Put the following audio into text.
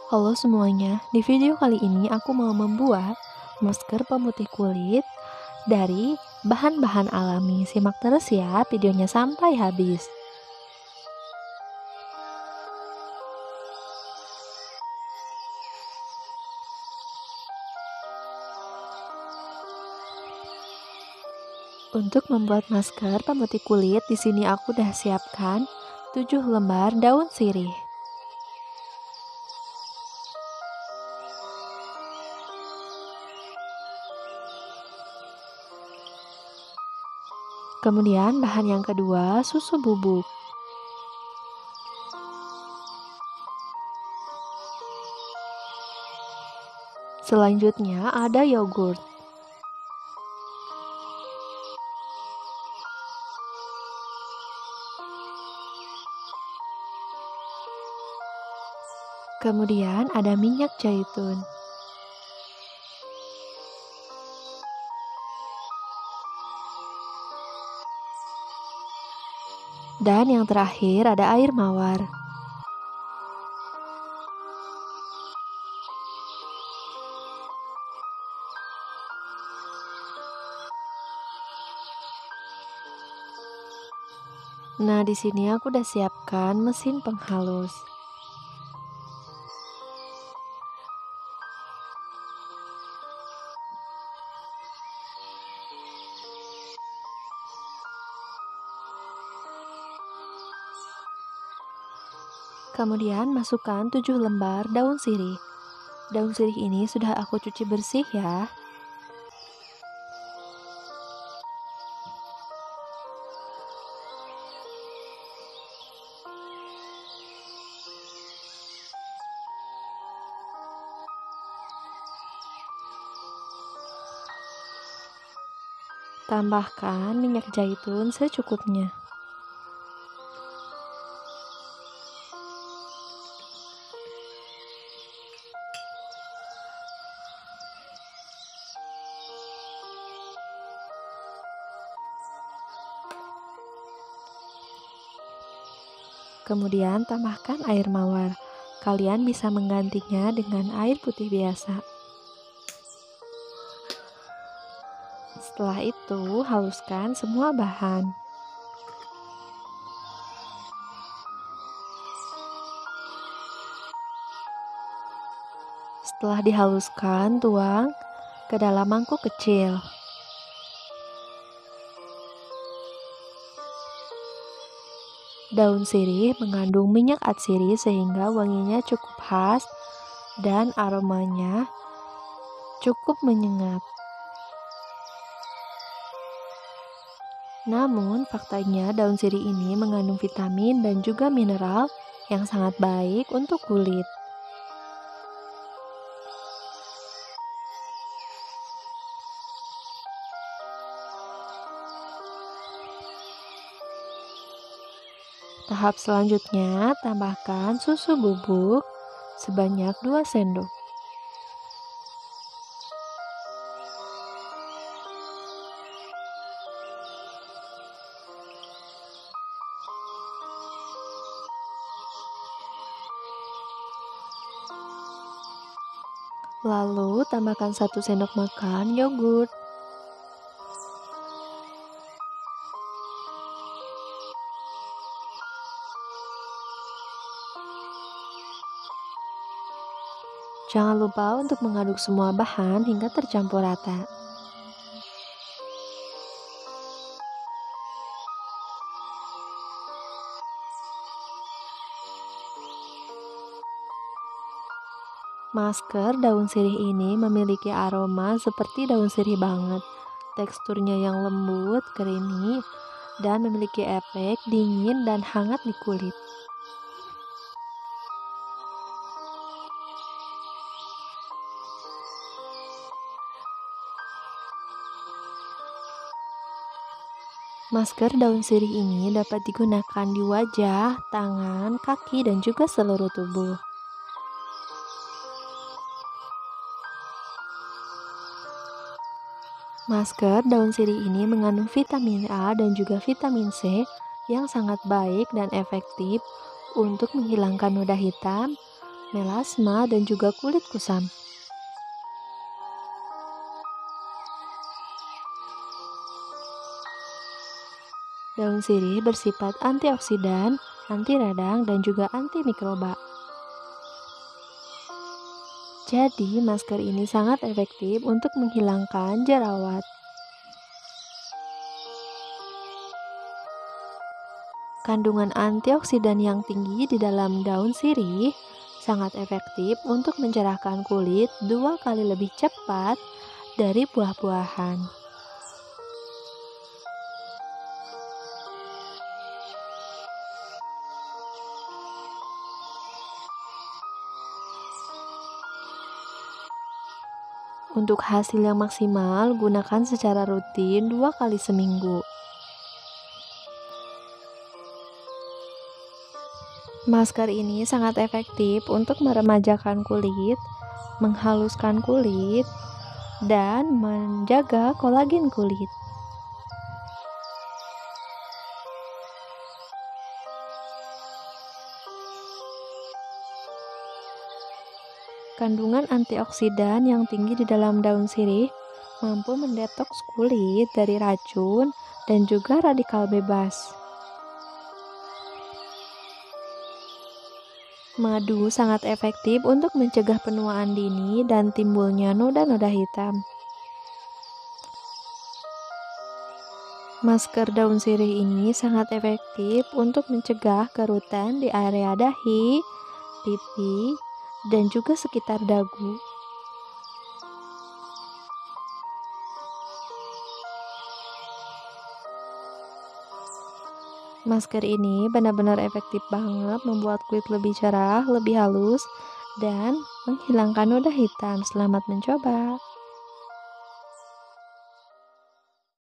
Halo semuanya, di video kali ini aku mau membuat masker pemutih kulit dari bahan-bahan alami. Simak terus ya videonya sampai habis. Untuk membuat masker pemutih kulit, di sini aku udah siapkan 7 lembar daun sirih. Kemudian bahan yang kedua, susu bubuk. Selanjutnya ada yogurt. Kemudian ada minyak zaitun. Dan yang terakhir ada air mawar. Nah, di sini aku udah siapkan mesin penghalus. Kemudian masukkan 7 lembar daun sirih. Daun sirih ini sudah aku cuci bersih ya. Tambahkan minyak zaitun secukupnya. Kemudian tambahkan air mawar. Kalian bisa menggantinya dengan air putih biasa. Setelah itu, haluskan semua bahan. Setelah dihaluskan, tuang ke dalam mangkuk kecil. Daun sirih mengandung minyak atsiri sehingga wanginya cukup khas dan aromanya cukup menyengat. Namun, faktanya daun sirih ini mengandung vitamin dan juga mineral yang sangat baik untuk kulit. Tahap selanjutnya, tambahkan susu bubuk sebanyak 2 sendok. Lalu tambahkan 1 sendok makan yogurt. Jangan lupa untuk mengaduk semua bahan hingga tercampur rata. Masker daun sirih ini memiliki aroma seperti daun sirih banget. Teksturnya yang lembut, creamy, dan memiliki efek dingin dan hangat di kulit. Masker daun sirih ini dapat digunakan di wajah, tangan, kaki, dan juga seluruh tubuh. Masker daun sirih ini mengandung vitamin A dan juga vitamin C yang sangat baik dan efektif untuk menghilangkan noda hitam, melasma, dan juga kulit kusam. Daun sirih bersifat antioksidan, anti radang, dan juga anti mikroba. Jadi, masker ini sangat efektif untuk menghilangkan jerawat. Kandungan antioksidan yang tinggi di dalam daun sirih sangat efektif untuk mencerahkan kulit 2 kali lebih cepat dari buah-buahan. Untuk hasil yang maksimal, gunakan secara rutin 2 kali seminggu. Masker ini sangat efektif untuk meremajakan kulit, menghaluskan kulit, dan menjaga kolagen kulit. Kandungan antioksidan yang tinggi di dalam daun sirih mampu mendetoks kulit dari racun dan juga radikal bebas. Madu sangat efektif untuk mencegah penuaan dini dan timbulnya noda-noda hitam. Masker daun sirih ini sangat efektif untuk mencegah kerutan di area dahi, pipi, dan juga sekitar dagu. Masker ini benar-benar efektif banget membuat kulit lebih cerah, lebih halus, dan menghilangkan noda hitam. Selamat mencoba!